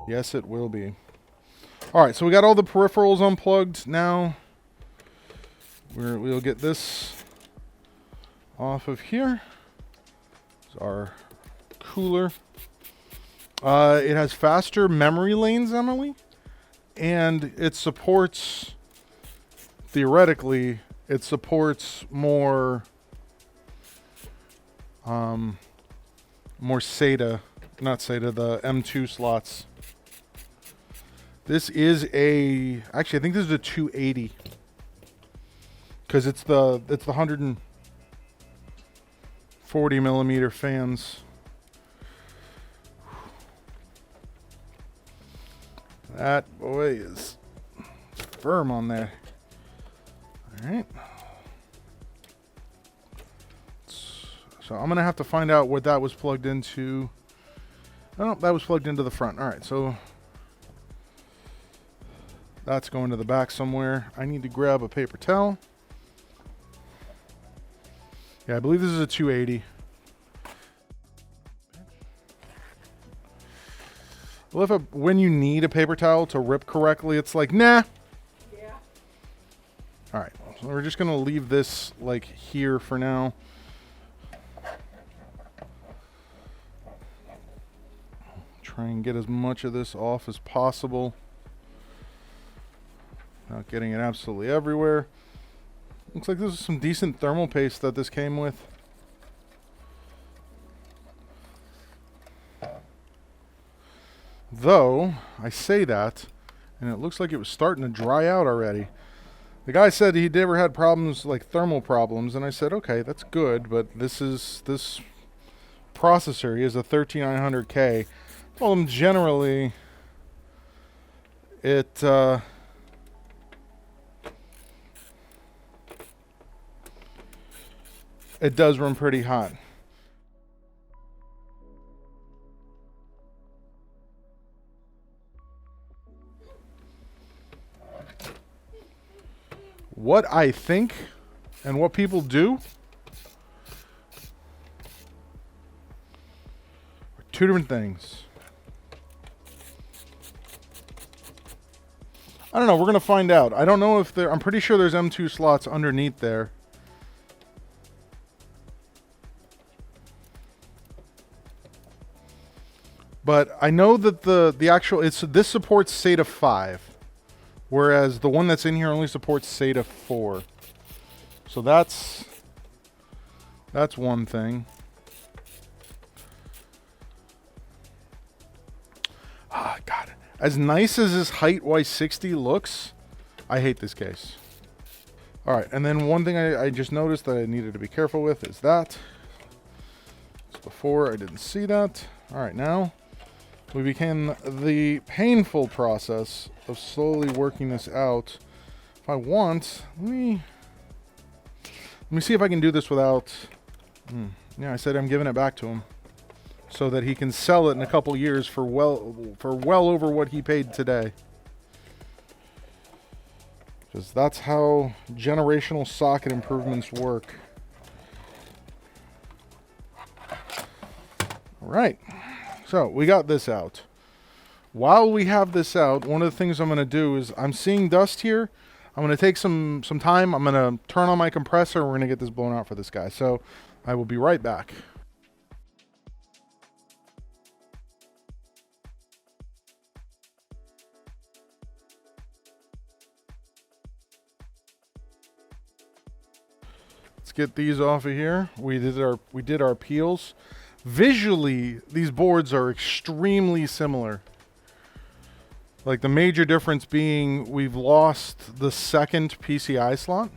Yes, it will be. All right, so we got all the peripherals unplugged now. We'll get this off of here. It's our cooler. It has faster memory lanes, Emily, and it supports, theoretically, it supports more SATA, not SATA, the M2 slots. This is actually I think this is a 280 because it's the 140 millimeter fans. That boy is firm on there. All right. So I'm going to have to find out what that was plugged into. Oh, that was plugged into the front. All right, so that's going to the back somewhere. I need to grab a paper towel. Yeah, I believe this is a 280. Well, when you need a paper towel to rip correctly, it's like, nah. Yeah. All right, so we're just going to leave this like here for now. Try and get as much of this off as possible without getting it absolutely everywhere. Looks like this is some decent thermal paste that this came with. Though, I say that, and it looks like it was starting to dry out already. The guy said he never had problems, like thermal problems, and I said, okay, that's good, but this processor is a 13900K. Well, generally, it does run pretty hot. What I think and what people do are two different things. I don't know. We're going to find out. I don't know if there... I'm pretty sure there's M2 slots underneath there. But I know that the actual... this supports SATA 5. Whereas the one that's in here only supports SATA 4. So that's one thing. Ah, God. As nice as this height Y60 looks, I hate this case. All right, and then one thing I just noticed that I needed to be careful with is that. Before I didn't see that. All right, now we begin the painful process of slowly working this out. If I want, let me see if I can do this without... Yeah, I said I'm giving it back to him so that he can sell it in a couple years for well over what he paid today. Because that's how generational socket improvements work. All right, so we got this out. While we have this out, one of the things I'm going to do is I'm seeing dust here. I'm going to take some time. I'm going to turn on my compressor. We're going to get this blown out for this guy. So I will be right back. Let's get these off of here. We did our peels. Visually, these boards are extremely similar. Like the major difference being we've lost the second PCI slot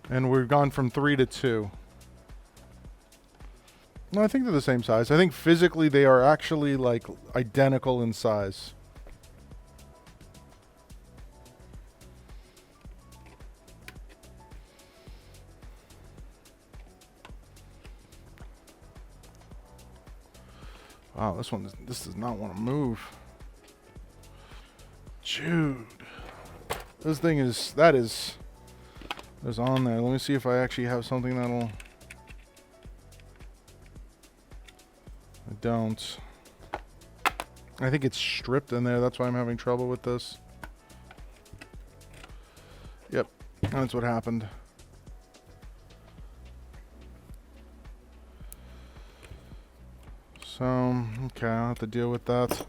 and we've gone from 3 to 2. No, I think they're the same size. I think physically they are actually like identical in size. Wow, this does not want to move. Dude, this thing is on there. Let me see if I actually have something that'll... I don't. I think it's stripped in there. That's why I'm having trouble with this. Yep, that's what happened. So, okay, I'll have to deal with that.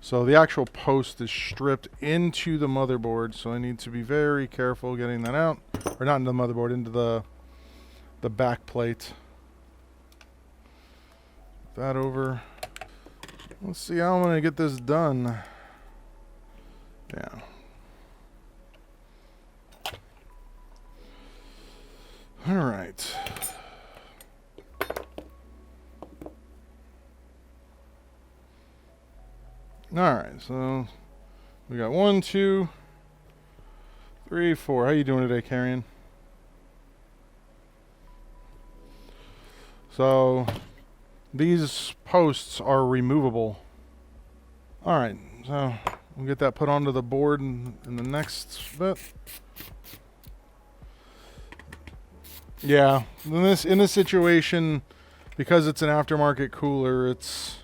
So the actual post is stripped into the motherboard, so I need to be very careful getting that out. Or not into the motherboard, into the back plate. That over. Let's see how I'm going to get this done. Yeah. All right. All right, so we got 1, 2, 3, 4. How you doing today, Carrion? So these posts are removable. All right, so we'll get that put onto the board in the next bit. Yeah, in this situation, because it's an aftermarket cooler, it's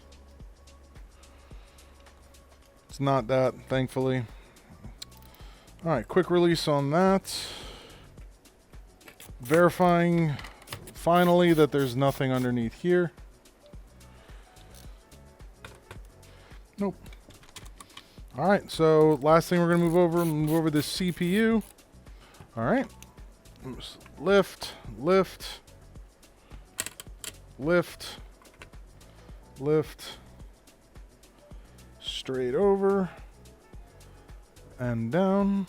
not that, thankfully. All right, quick release on that. Verifying finally that there's nothing underneath here. Nope. All right, so last thing we're gonna move over this CPU. All right, lift, lift, lift, lift, straight over and down.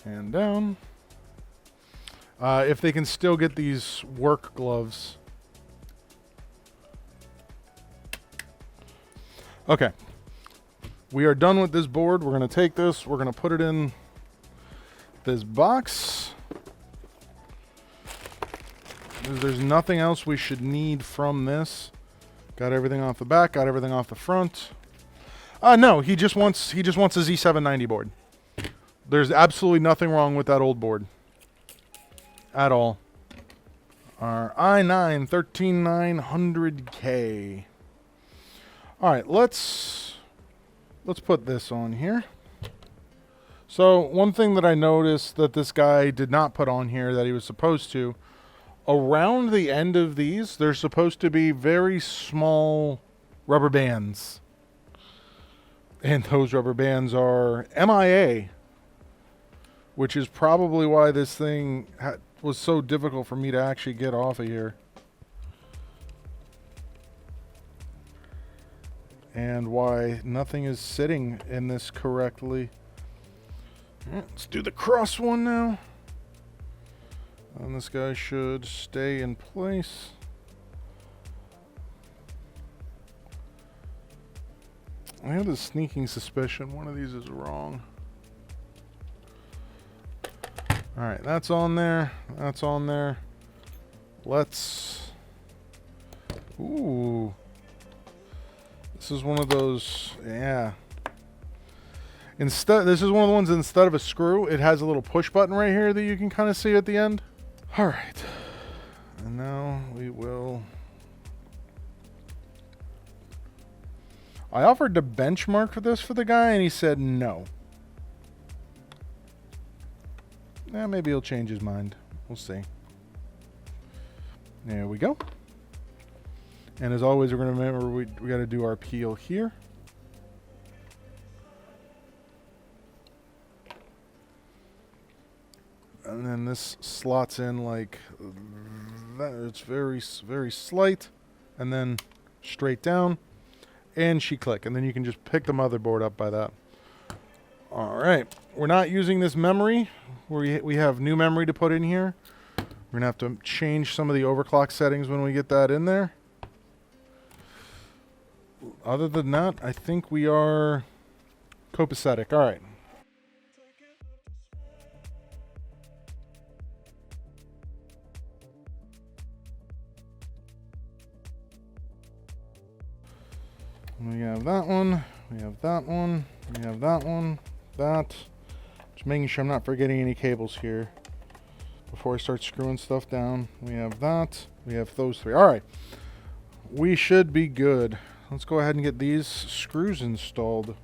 And down. If they can still get these work gloves. Okay. We are done with this board. We're going to take this. We're going to put it in this box. There's nothing else we should need from this. Got everything off the back. Got everything off the front. No, he just wants a Z790 board. There's absolutely nothing wrong with that old board. At all. Our i9 13900K. Alright, let's put this on here. So, one thing that I noticed that this guy did not put on here that he was supposed to, around the end of these, there's supposed to be very small rubber bands. And those rubber bands are MIA. Which is probably why this thing was so difficult for me to actually get off of here. And why nothing is sitting in this correctly. Right, let's do the cross one now. And this guy should stay in place. I have a sneaking suspicion one of these is wrong. Alright, that's on there. That's on there. Let's... Ooh. This is one of those... Yeah. This is one of the ones, instead of a screw, it has a little push button right here that you can kind of see at the end. Alright. And now we will... I offered to benchmark for this for the guy, and he said no. Yeah, maybe he'll change his mind. We'll see. There we go. And as always, we're going to remember we got to do our peel here. And then this slots in like that. It's very, very slight. And then straight down. And she click. And then you can just pick the motherboard up by that. All right. We're not using this memory. We have new memory to put in here. We're going to have to change some of the overclock settings when we get that in there. Other than that, I think we are copacetic. All right. We have that one. We have that one. We have that one. That. Just making sure I'm not forgetting any cables here before I start screwing stuff down. We have that. We have those three. All right. We should be good. Let's go ahead and get these screws installed.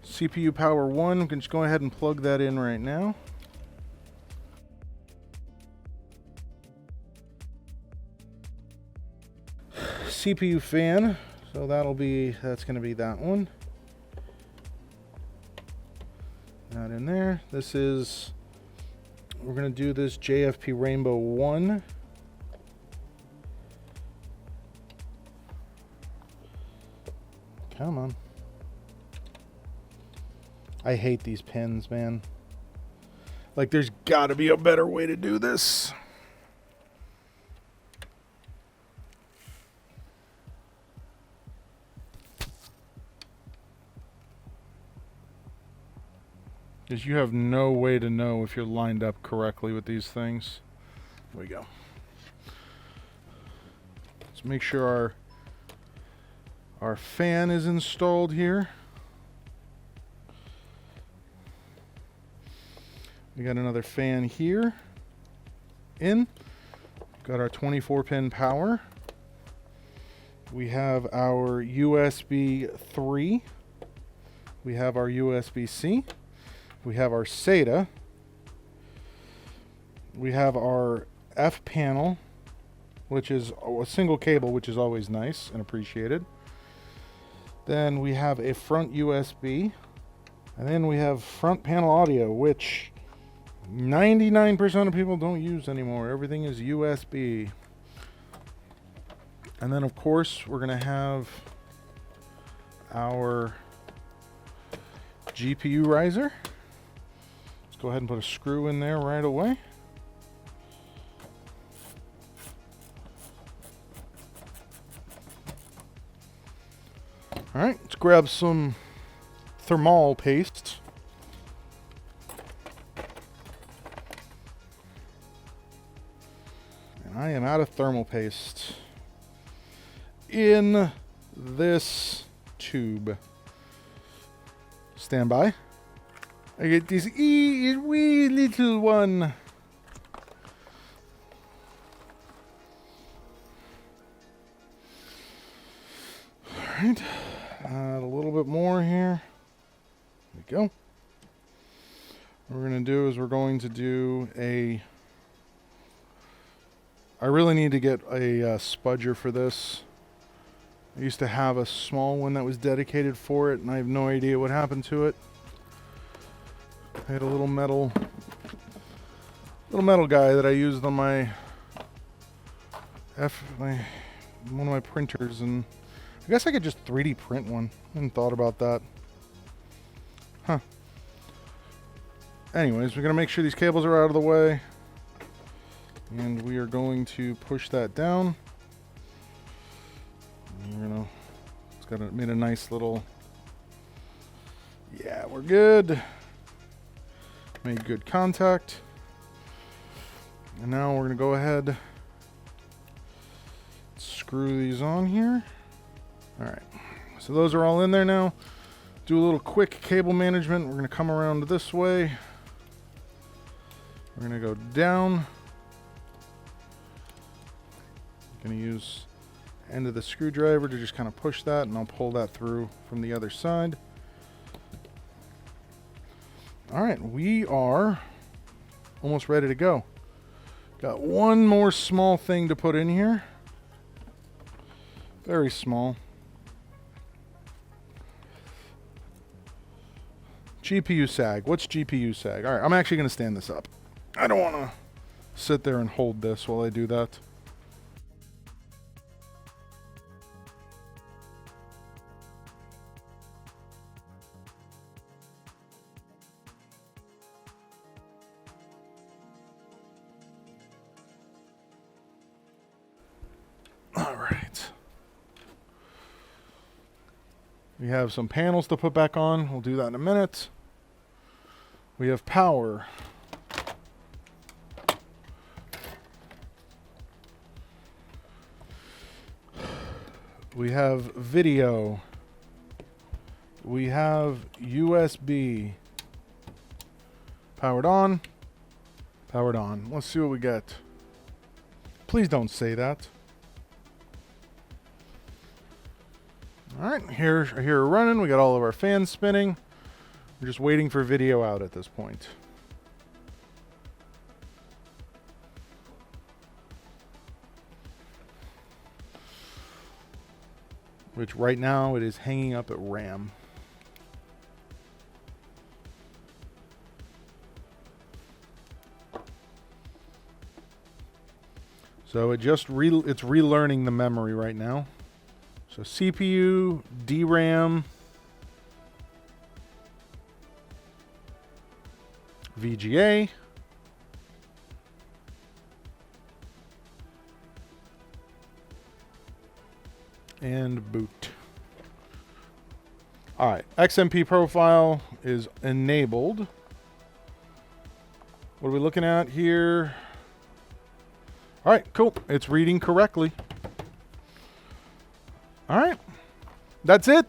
CPU power 1. We can just go ahead and plug that in right now. CPU fan. So that's going to be that one. That in there. We're going to do this JFP Rainbow 1. Come on. I hate these pins, man. Like, there's got to be a better way to do this. Because you have no way to know if you're lined up correctly with these things. Here we go. Let's make sure our fan is installed here. We got another fan here. Got our 24-pin power. We have our USB 3. We have our USB-C. We have our SATA. We have our F panel, which is a single cable, which is always nice and appreciated. Then we have a front USB. And then we have front panel audio, which 99% of people don't use anymore. Everything is USB. And then, of course, we're going to have our GPU riser. Let's go ahead and put a screw in there right away. All right, let's grab some thermal paste. And I am out of thermal paste in this tube. Stand by. I get this wee little one. Alright. Add a little bit more here. There we go. What we're going to do is we're going to do I really need to get a spudger for this. I used to have a small one that was dedicated for it, and I have no idea what happened to it. I had a little metal guy that I used on one of my printers, and I guess I could just 3D print one. I hadn't thought about that. Huh. Anyways, we're gonna make sure these cables are out of the way, and we are going to push that down. Made a nice little. Yeah, we're good. Made good contact. And now we're going to go ahead, screw these on here. Alright, so those are all in there now. Do a little quick cable management. We're going to come around this way. We're going to go down. I'm going to use end of the screwdriver to just kind of push that, and I'll pull that through from the other side. Alright, we are almost ready to go. Got one more small thing to put in here. Very small. GPU sag. What's GPU sag? Alright, I'm actually going to stand this up. I don't want to sit there and hold this while I do that. We have some panels to put back on. We'll do that in a minute. We have power. We have video. we have USB powered on, powered on. Let's see what we get. Please don't say that. All right, here we're running. We got all of our fans spinning. We're just waiting for video out at this point. Which right now it is hanging up at RAM. So it's relearning the memory right now. So CPU, DRAM, VGA, and boot. All right, XMP profile is enabled. What are we looking at here? All right, cool. It's reading correctly. All right, that's it.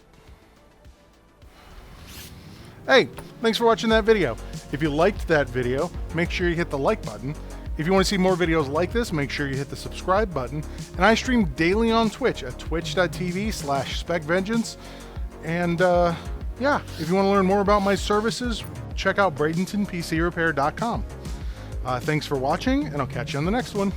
Hey, thanks for watching that video. If you liked that video, make sure you hit the like button. If you want to see more videos like this, make sure you hit the subscribe button. And I stream daily on Twitch at twitch.tv/SpecVengeance. And yeah, if you want to learn more about my services, check out Bradenton PC Repair.com. Thanks for watching, and I'll catch you on the next one.